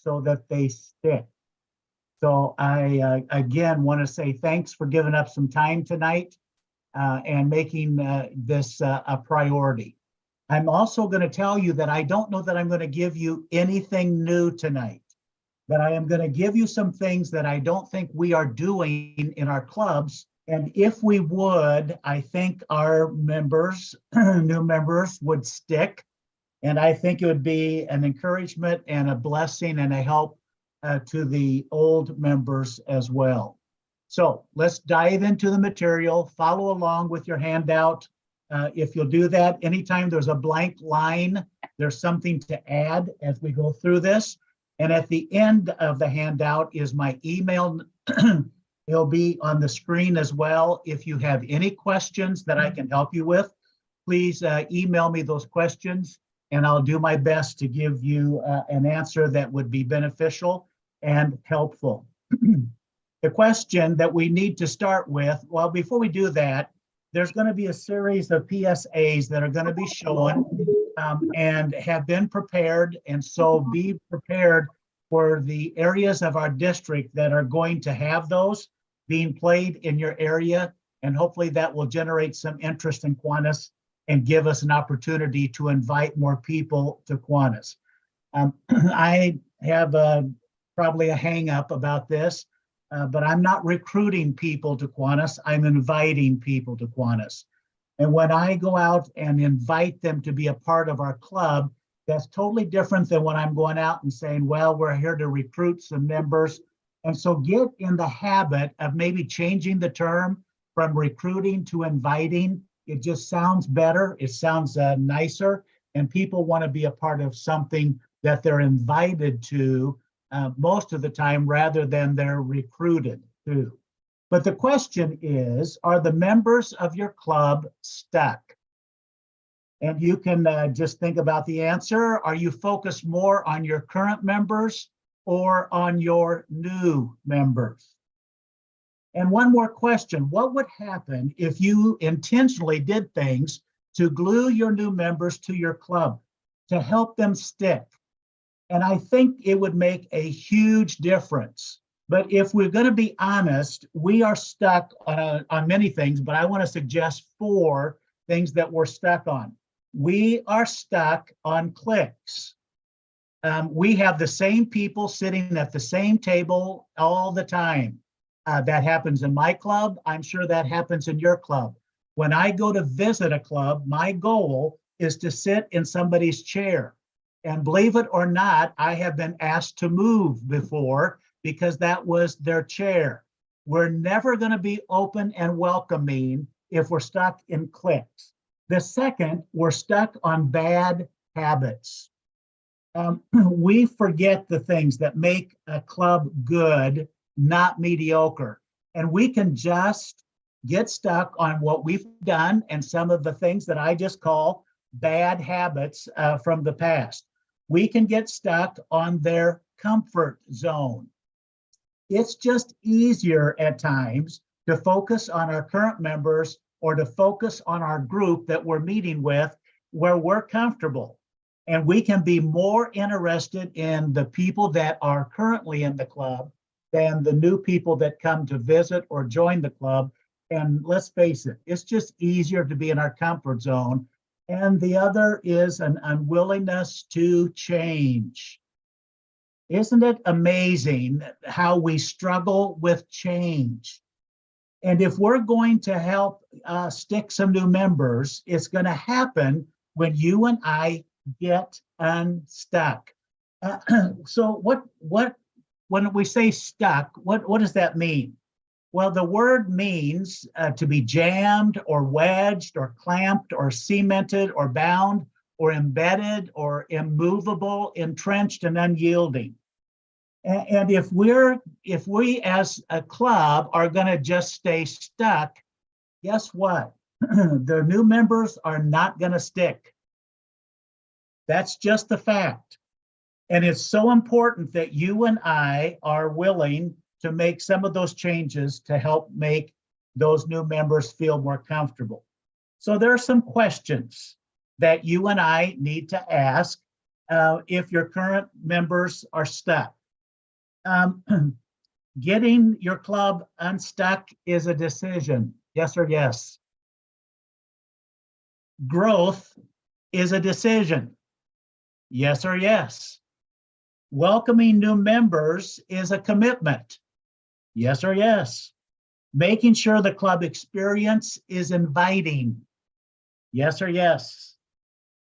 so that they stick. So I, again, want to say thanks for giving up some time tonight and making this a priority. I'm also going to tell you that I don't know that I'm going to give you anything new tonight, but I am going to give you some things that I don't think we are doing in our clubs. And if we would, I think our members, new members, would stick. And I think it would be an encouragement and a blessing and a help to the old members as well. So let's dive into the material, follow along with your handout. If you'll do that, anytime there's a blank line, there's something to add as we go through this. And at the end of the handout is my email. It'll be on the screen as well. If you have any questions that I can help you with, please email me those questions, and I'll do my best to give you an answer that would be beneficial and helpful. The question that we need to start with, well, before we do that, there's going to be a series of PSAs that are going to be shown and have been prepared. And so be prepared for the areas of our district that are going to have those being played in your area. And hopefully that will generate some interest in Kiwanis and give us an opportunity to invite more people to Kiwanis. I have probably a hang up about this. But I'm not recruiting people to Kiwanis, I'm inviting people to Kiwanis. And when I go out and invite them to be a part of our club, that's totally different than when I'm going out and saying, well, we're here to recruit some members. And so get in the habit of maybe changing the term from recruiting to inviting. It just sounds better, it sounds nicer, and people want to be a part of something that they're invited to most of the time rather than they're recruited to. But the question is, are the members of your club stuck? And you can just think about the answer. Are you focused more on your current members or on your new members? And one more question, what would happen if you intentionally did things to glue your new members to your club, to help them stick? And I think it would make a huge difference. But if we're going to be honest, we are stuck on many things, but I want to suggest 4 things that we're stuck on. We are stuck on clicks. We have the same people sitting at the same table all the time. That happens in my club. I'm sure that happens in your club. When I go to visit a club, my goal is to sit in somebody's chair. And believe it or not, I have been asked to move before because that was their chair. We're never going to be open and welcoming if we're stuck in cliques. The second, we're stuck on bad habits. We forget the things that make a club good, not mediocre. And we can just get stuck on what we've done and some of the things that I just call bad habits from the past. We can get stuck on their comfort zone. It's just easier at times to focus on our current members or to focus on our group that we're meeting with where we're comfortable. And we can be more interested in the people that are currently in the club than the new people that come to visit or join the club. And let's face it, it's just easier to be in our comfort zone. And the other is an unwillingness to change. Isn't it amazing how we struggle with change? And if we're going to help stick some new members, it's going to happen when you and I get unstuck. So when we say stuck, what does that mean? Well, the word means to be jammed or wedged or clamped or cemented or bound or embedded or immovable, entrenched and unyielding. And if we as a club are going to just stay stuck, guess what? The new members are not going to stick. That's just the fact. And it's so important that you and I are willing to make some of those changes to help make those new members feel more comfortable. So there are some questions that you and I need to ask if your current members are stuck. Um, Getting your club unstuck is a decision. Yes or yes? Growth is a decision. Yes or yes? Welcoming new members is a commitment. Yes or yes? Making sure the club experience is inviting. Yes or yes?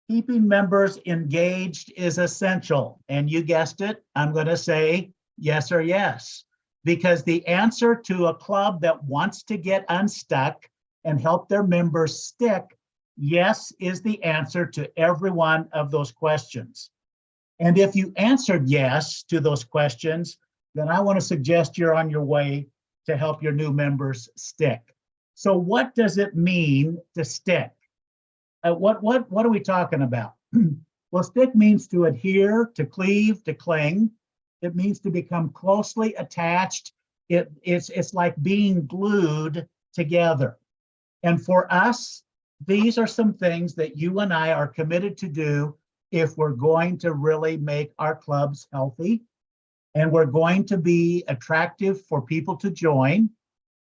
Keeping members engaged is essential. And you guessed it, I'm going to say yes or yes. Because the answer to a club that wants to get unstuck and help their members stick, yes, is the answer to every one of those questions. And if you answered yes to those questions, then I want to suggest you're on your way to help your new members stick. So what does it mean to stick? What are we talking about? Well, stick means to adhere, to cleave, to cling. It means to become closely attached. It's like being glued together. And for us, these are some things that you and I are committed to do if we're going to really make our clubs healthy, and we're going to be attractive for people to join,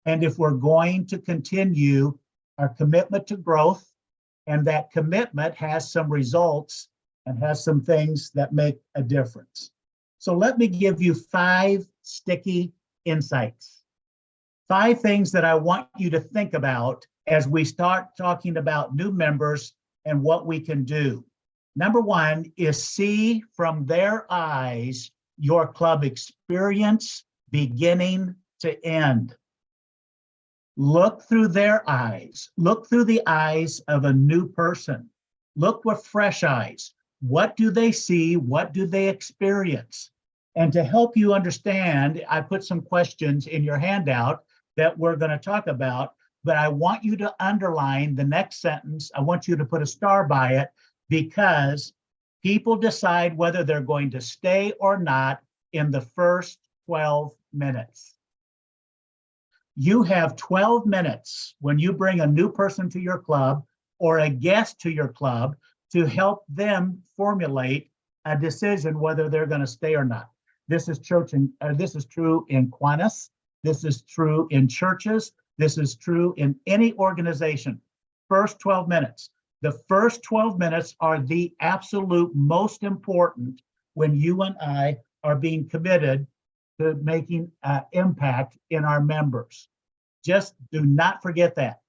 and if we're going to continue our commitment to growth, and that commitment has some results and has some things that make a difference. So let me give you 5 sticky insights. 5 things that I want you to think about as we start talking about new members and what we can do. Number 1 is see from their eyes your club experience beginning to end. Look through their eyes. Look through the eyes of a new person. Look with fresh eyes. What do they see? What do they experience? And to help you understand, I put some questions in your handout that we're going to talk about, but I want you to underline the next sentence. I want you to put a star by it, because people decide whether they're going to stay or not in the first 12 minutes. You have 12 minutes when you bring a new person to your club or a guest to your club to help them formulate a decision whether they're going to stay or not. This is this is true in Kiwanis. This is true in churches. This is true in any organization. First 12 minutes. The first 12 minutes are the absolute most important when you and I are being committed to making an impact in our members. Just do not forget that.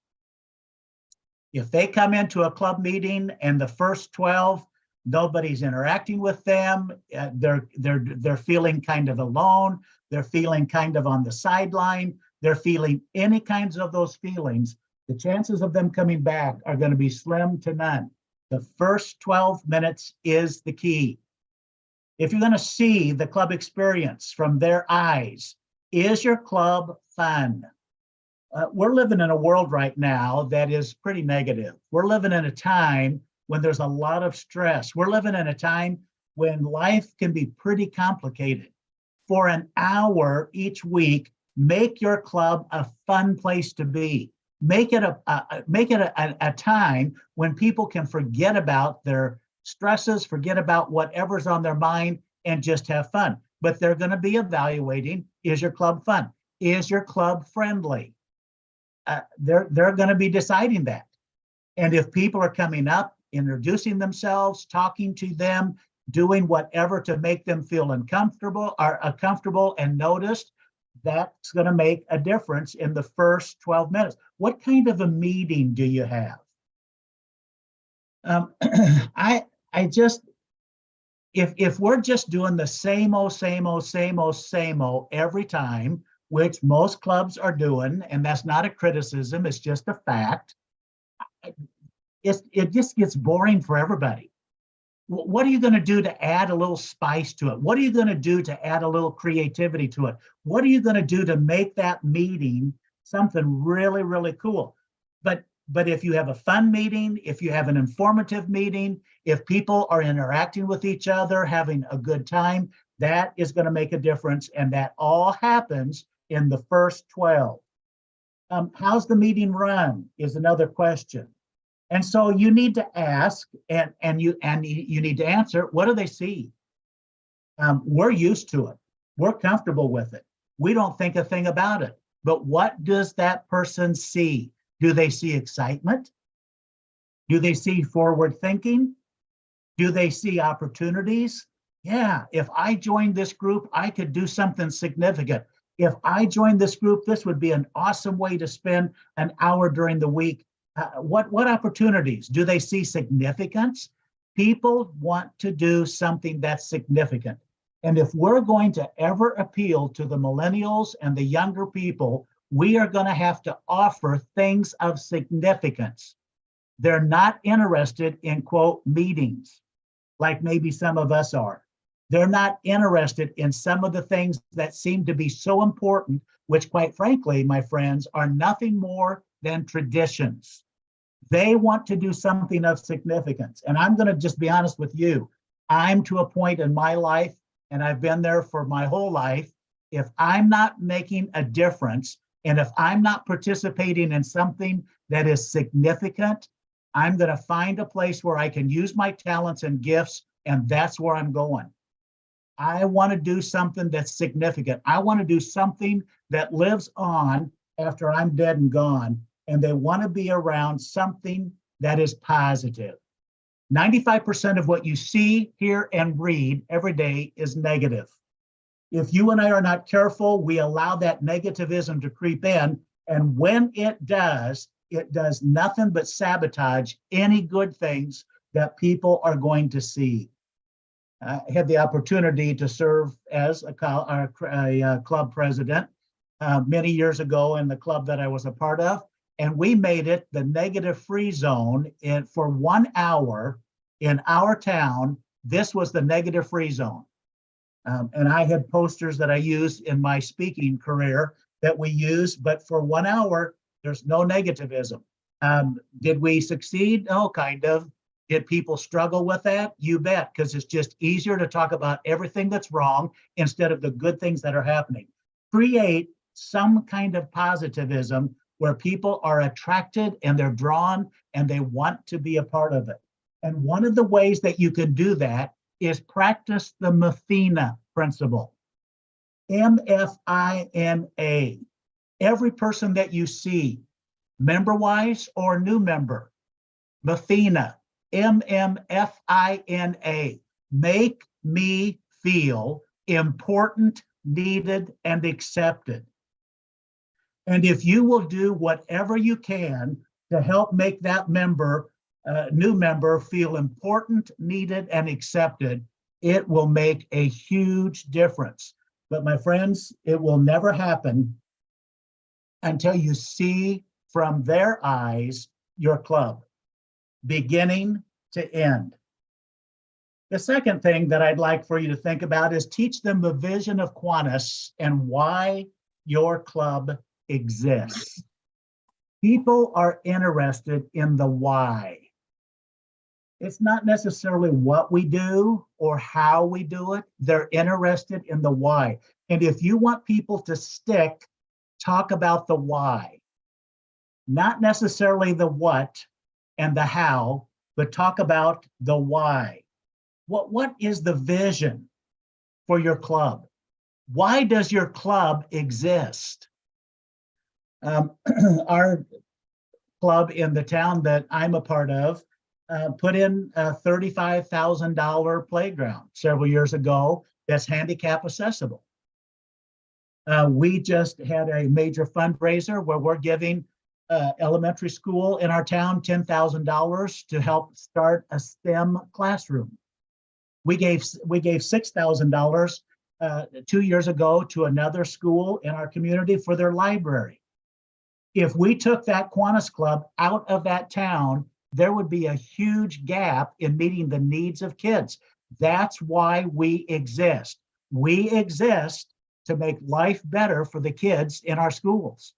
If they come into a club meeting and the first 12, nobody's interacting with them, they're feeling kind of alone, they're feeling kind of on the sideline, they're feeling any kinds of those feelings, the chances of them coming back are going to be slim to none. The first 12 minutes is the key. If you're going to see the club experience from their eyes, is your club fun? We're living in a world right now that is pretty negative. We're living in a time when there's a lot of stress. We're living in a time when life can be pretty complicated. For an hour each week, make your club a fun place to be. Make it a time when people can forget about their stresses, forget about whatever's on their mind, and just have fun. But they're going to be evaluating, is your club fun? Is your club friendly? They're going to be deciding that. And if people are coming up, introducing themselves, talking to them, doing whatever to make them feel uncomfortable or comfortable and noticed, that's going to make a difference in the first 12 minutes. What kind of a meeting do you have? I just, if we're just doing the same old every time, which most clubs are doing, and that's not a criticism, it's just a fact, it just gets boring for everybody. What are you going to do to add a little spice to it? What are you going to do to add a little creativity to it? What are you going to do to make that meeting something really, really cool? But if you have a fun meeting, if you have an informative meeting, if people are interacting with each other, having a good time, that is going to make a difference. And that all happens in the first 12. How's the meeting run is another question. And so you need to ask, and you need to answer, what do they see? We're used to it. We're comfortable with it. We don't think a thing about it. But what does that person see? Do they see excitement? Do they see forward thinking? Do they see opportunities? Yeah, if I joined this group, I could do something significant. If I joined this group, this would be an awesome way to spend an hour during the week. What opportunities? Do they see significance? People want to do something that's significant. And if we're going to ever appeal to the millennials and the younger people, we are going to have to offer things of significance. They're not interested in, quote, meetings, like maybe some of us are. They're not interested in some of the things that seem to be so important, which, quite frankly, my friends, are nothing more than traditions. They want to do something of significance. And I'm going to just be honest with you. I'm to a point in my life, and I've been there for my whole life. If I'm not making a difference, and if I'm not participating in something that is significant, I'm going to find a place where I can use my talents and gifts, and that's where I'm going. I want to do something that's significant. I want to do something that lives on after I'm dead and gone, and they want to be around something that is positive. 95% of what you see, hear, and read every day is negative. If you and I are not careful, we allow that negativism to creep in, and when it does nothing but sabotage any good things that people are going to see. I had the opportunity to serve as a club president many years ago in the club that I was a part of, and we made it the negative-free zone. And for 1 hour in our town, this was the negative-free zone. And I had posters that I used in my speaking career that we used, but for 1 hour, there's no negativism. Did we succeed? Oh, kind of. Did people struggle with that? You bet, because it's just easier to talk about everything that's wrong instead of the good things that are happening. Create some kind of positivism where people are attracted and they're drawn and they want to be a part of it. And one of the ways that you can do that is practice the Mafina principle. MFINA. Every person that you see, member-wise or new member, Mafina. MMFINA, make me feel important, needed, and accepted. And if you will do whatever you can to help make that member, new member, feel important, needed, and accepted, it will make a huge difference. But my friends, it will never happen until you see from their eyes your club, beginning to end. The second thing that I'd like for you to think about is teach them the vision of Kiwanis and why your club exists. People are interested in the why. It's not necessarily what we do or how we do it. They're interested in the why. And if you want people to stick, talk about the why, not necessarily the what and the how, but talk about the why. What is the vision for your club? Why does your club exist? Our club in the town that I'm a part of put in a $35,000 playground several years ago that's handicap accessible. We just had a major fundraiser where we're giving elementary school in our town $10,000 to help start a STEM classroom. We gave $6,000 2 years ago to another school in our community for their library. If we took that Kiwanis Club out of that town, there would be a huge gap in meeting the needs of kids. That's why we exist. We exist to make life better for the kids in our schools.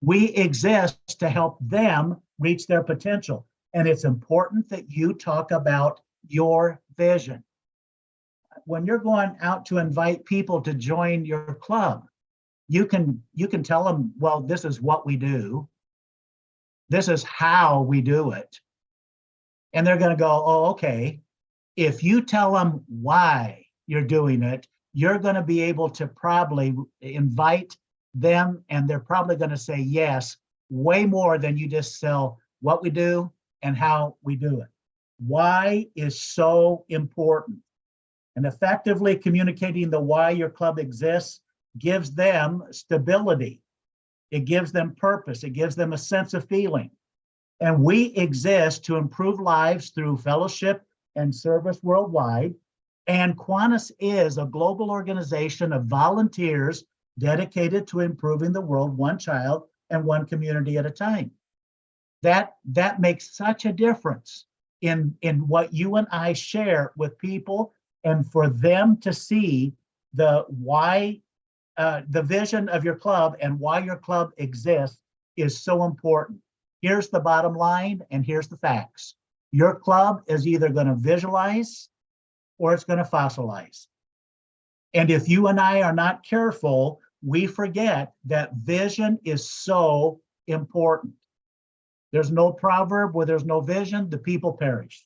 We exist to help them reach their potential. And it's important that you talk about your vision. When you're going out to invite people to join your club, you can tell them, well, this is what we do. This is how we do it. And they're going to go, oh, okay. If you tell them why you're doing it, you're going to be able to probably invite them, and they're probably going to say yes way more than you just sell what we do and how we do it. Why is so important. And effectively communicating the why your club exists gives them stability. It gives them purpose. It gives them a sense of feeling. And we exist to improve lives through fellowship and service worldwide. And Kiwanis is a global organization of volunteers dedicated to improving the world one child and one community at a time. That makes such a difference in what you and I share with people, and for them to see the why, the vision of your club and why your club exists is so important. Here's the bottom line, and here's the facts. Your club is either going to visualize or it's going to fossilize. And if you and I are not careful, we forget that vision is so important. There's no proverb where there's no vision, the people perish.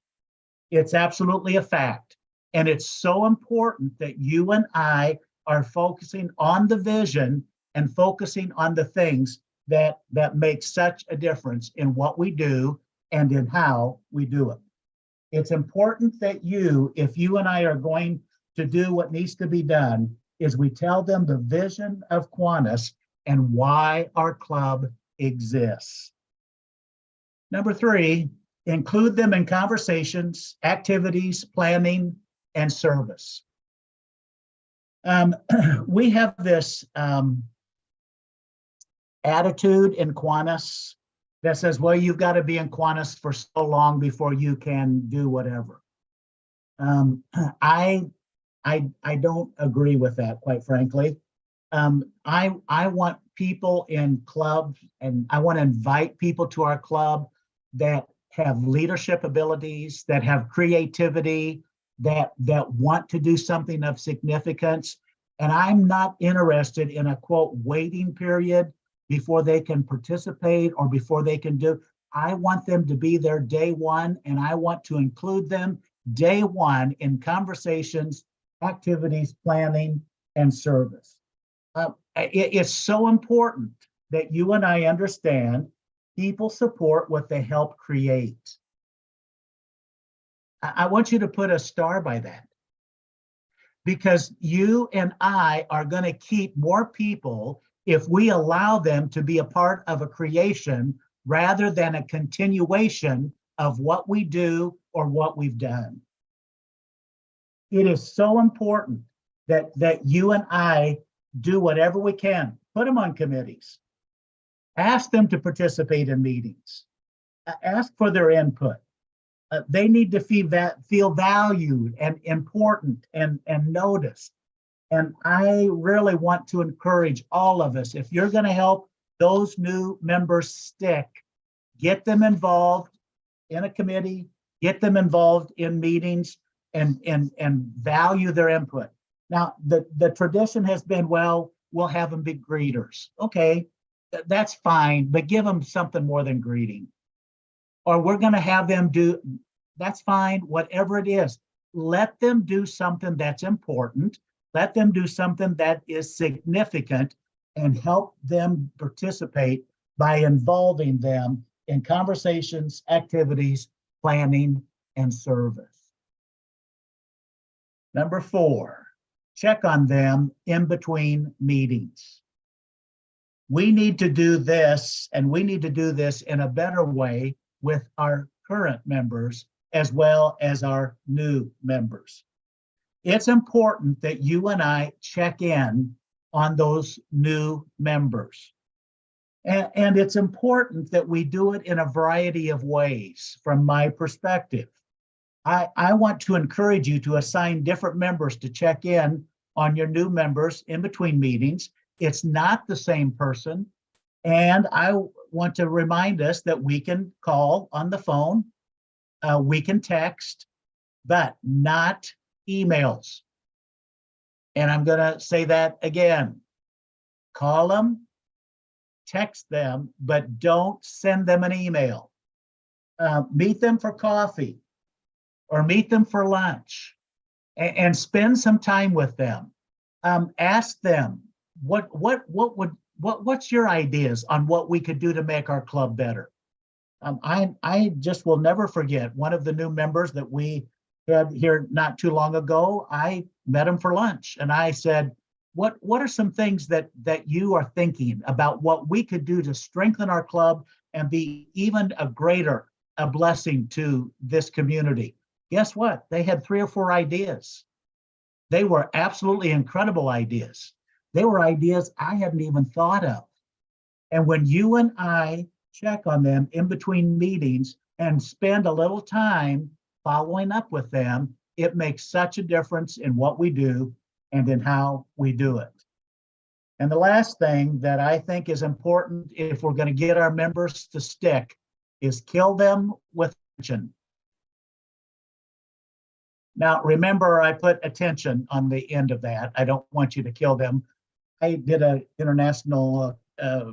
It's absolutely a fact. And it's so important that you and I are focusing on the vision and focusing on the things that make such a difference in what we do and in how we do it. It's important that if you and I are going to do what needs to be done, is we tell them the vision of Kiwanis and why our club exists. Number 3, include them in conversations, activities, planning, and service. We have this attitude in Kiwanis that says, well, you've got to be in Kiwanis for so long before you can do whatever. I don't agree with that, quite frankly. I want people in clubs, and I want to invite people to our club that have leadership abilities, that have creativity, that want to do something of significance. And I'm not interested in a, quote, waiting period before they can participate or before they can do. I want them to be there day one, and I want to include them day one in conversations, activities, planning, and service. It's so important that you and I understand people support what they help create. I want you to put a star by that, because you and I are going to keep more people if we allow them to be a part of a creation rather than a continuation of what we do or what we've done. It is so important that you and I do whatever we can. Put them on committees. Ask them to participate in meetings. Ask for their input. They need to feel valued and important and noticed. And I really want to encourage all of us, if you're going to help those new members stick, get them involved in a committee, get them involved in meetings, and value their input. Now, the tradition has been, well, we'll have them be greeters. Okay, that's fine, but give them something more than greeting. Or we're going to have them do, that's fine, whatever it is. Let them do something that's important. Let them do something that is significant, and help them participate by involving them in conversations, activities, planning, and service. Number 4, check on them in between meetings. We need to do this, and we need to do this in a better way with our current members as well as our new members. It's important that you and I check in on those new members. And it's important that we do it in a variety of ways from my perspective. I want to encourage you to assign different members to check in on your new members in between meetings. It's not the same person. And I want to remind us that we can call on the phone, we can text, but not emails. And I'm going to say that again. Call them, text them, but don't send them an email. Meet them for coffee or meet them for lunch and spend some time with them. Ask them what's your ideas on what we could do to make our club better. I just will never forget one of the new members that we had here not too long ago. I met him for lunch and I said, what are some things that you are thinking about what we could do to strengthen our club and be even a blessing to this community? Guess what? They had 3 or 4 ideas. They were absolutely incredible ideas. They were ideas I hadn't even thought of. And when you and I check on them in between meetings and spend a little time following up with them, it makes such a difference in what we do and in how we do it. And the last thing that I think is important if we're going to get our members to stick is kill them with attention. Now, remember, I put attention on the end of that. I don't want you to kill them. I did an international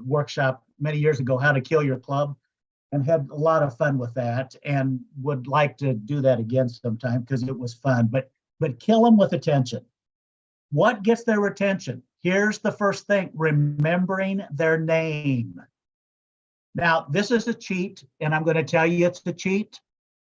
workshop many years ago, how to kill your club, and had a lot of fun with that and would like to do that again sometime because it was fun. But kill them with attention. What gets their attention? Here's the first thing, remembering their name. Now, this is a cheat, and I'm going to tell you it's a cheat,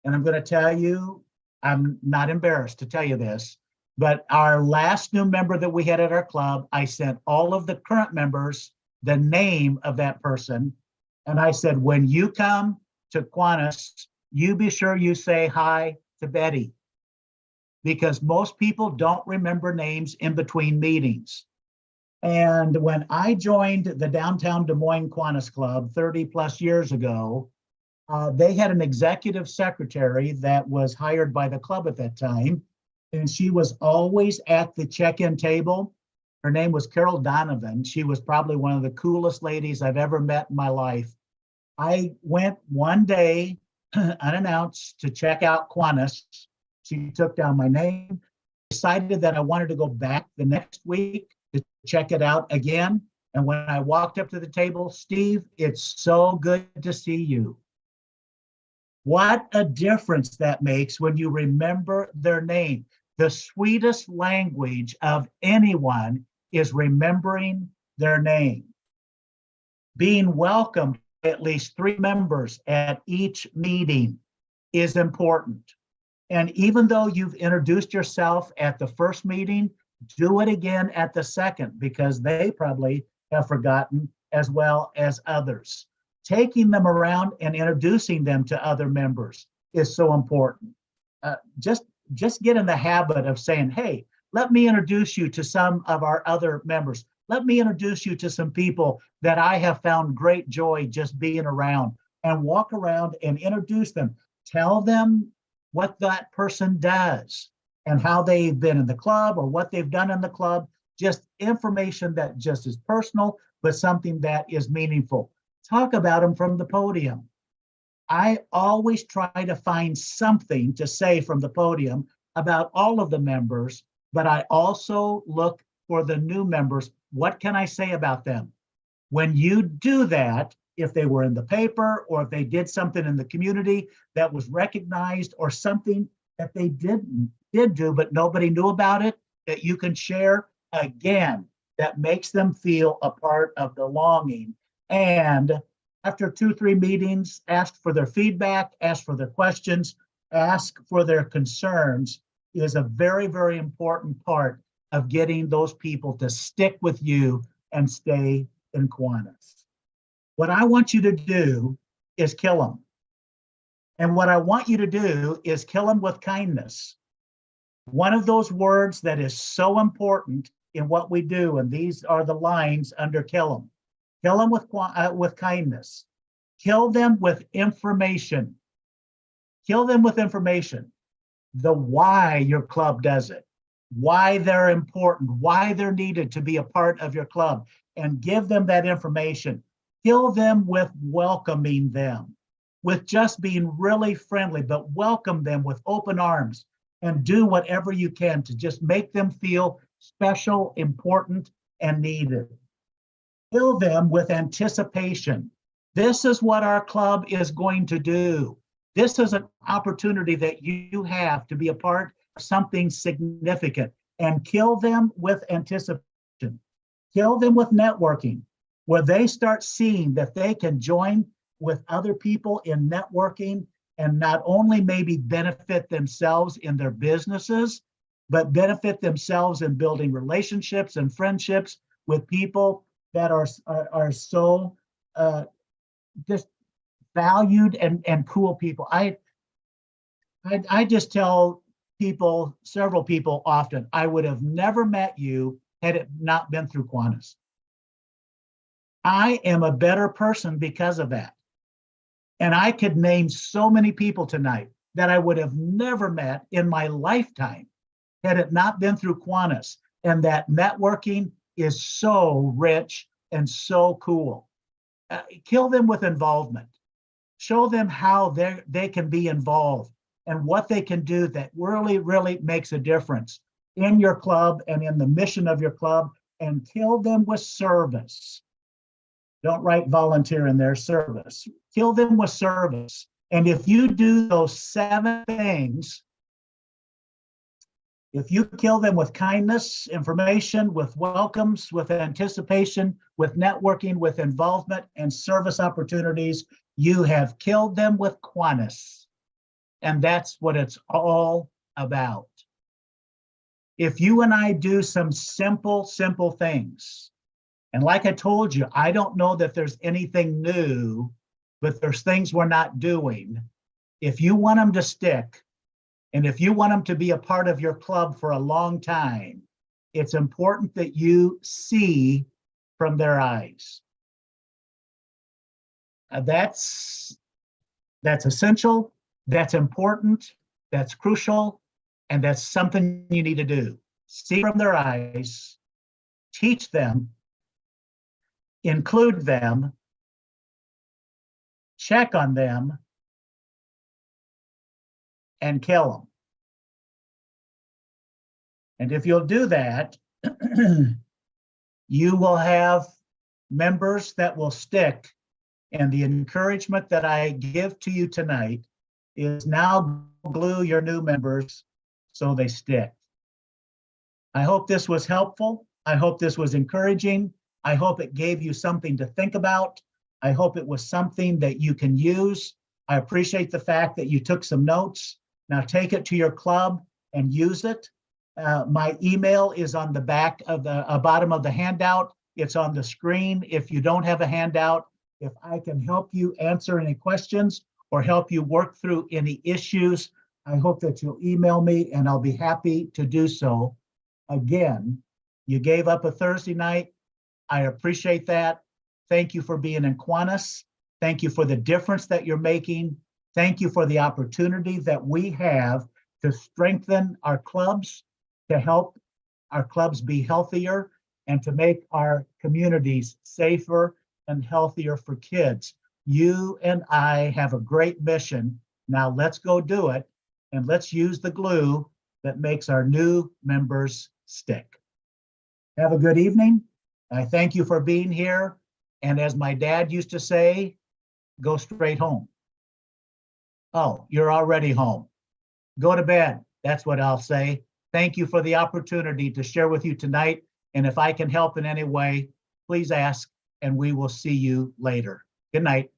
and I'm going to tell you, I'm not embarrassed to tell you this, but our last new member that we had at our club, I sent all of the current members the name of that person. And I said, when you come to Kiwanis, you be sure you say hi to Betty, because most people don't remember names in between meetings. And when I joined the downtown Des Moines Kiwanis Club 30 plus years ago, they had an executive secretary that was hired by the club at that time. And she was always at the check-in table. Her name was Carol Donovan. She was probably one of the coolest ladies I've ever met in my life. I went one day unannounced to check out Kiwanis. She took down my name, decided that I wanted to go back the next week to check it out again. And when I walked up to the table, Steve, it's so good to see you. What a difference that makes when you remember their name. The sweetest language of anyone is remembering their name. Being welcomed by at least 3 members at each meeting is important. And even though you've introduced yourself at the first meeting, do it again at the second, because they probably have forgotten as well as others. Taking them around and introducing them to other members is so important. Just get in the habit of saying, hey, let me introduce you to some of our other members. Let me introduce you to some people that I have found great joy just being around, and walk around and introduce them. Tell them what that person does and how they've been in the club or what they've done in the club. Just information that just is personal, but something that is meaningful. Talk about them from the podium. I always try to find something to say from the podium about all of the members, but I also look for the new members. What can I say about them? When you do that, if they were in the paper or if they did something in the community that was recognized, or something that they did do but nobody knew about it, that you can share, again, that makes them feel a part of belonging. And after 2-3 meetings, ask for their feedback, ask for their questions, ask for their concerns is a very, very important part of getting those people to stick with you and stay in Kiwanis. What I want you to do is kill them. And what I want you to do is kill them with kindness. One of those words that is so important in what we do, and these are the lines under kill them. Kill them with kindness. Kill them with information. Kill them with information. The why your club does it, why they're important, why they're needed to be a part of your club, and give them that information. Kill them with welcoming them, with just being really friendly, but welcome them with open arms, and do whatever you can to just make them feel special, important, and needed. Fill them with anticipation. This is what our club is going to do. This is an opportunity that you have to be a part of something significant, and kill them with anticipation. Kill them with networking, where they start seeing that they can join with other people in networking and not only maybe benefit themselves in their businesses, but benefit themselves in building relationships and friendships with people that are so just valued and cool people. I just tell people, several people often, I would have never met you had it not been through Kiwanis. I am a better person because of that. And I could name so many people tonight that I would have never met in my lifetime had it not been through Kiwanis. And that networking is so rich and so cool. Kill them with involvement. Show them how they can be involved and what they can do that really, really makes a difference in your club and in the mission of your club, and kill them with service. Don't write volunteer in their service. Kill them with service. And if you do those 7 things, if you kill them with kindness, information, with welcomes, with anticipation, with networking, with involvement and service opportunities, you have killed them with Kiwanis. And that's what it's all about. If you and I do some simple things, and like I told you, I don't know that there's anything new, but there's things we're not doing. If you want them to stick, and if you want them to be a part of your club for a long time, it's important that you see from their eyes. That's essential, that's important, that's crucial, and that's something you need to do. See from their eyes, teach them, include them, check on them, and kill them. And if you'll do that, you will have members that will stick. And the encouragement that I give to you tonight is now glue your new members so they stick. I hope this was helpful. I hope this was encouraging. I hope it gave you something to think about. I hope it was something that you can use. I appreciate the fact that you took some notes. Now take it to your club and use it. My email is on the back of the bottom of the handout. It's on the screen. If you don't have a handout, if I can help you answer any questions or help you work through any issues, I hope that you'll email me and I'll be happy to do so. Again, you gave up a Thursday night. I appreciate that. Thank you for being in Kiwanis. Thank you for the difference that you're making. Thank you for the opportunity that we have to strengthen our clubs, to help our clubs be healthier, and to make our communities safer and healthier for kids. You and I have a great mission. Now let's go do it, and let's use the glue that makes our new members stick. Have a good evening. I thank you for being here. And as my dad used to say, go straight home. Oh, you're already home. Go to bed. That's what I'll say. Thank you for the opportunity to share with you tonight. And if I can help in any way, please ask, and we will see you later. Good night.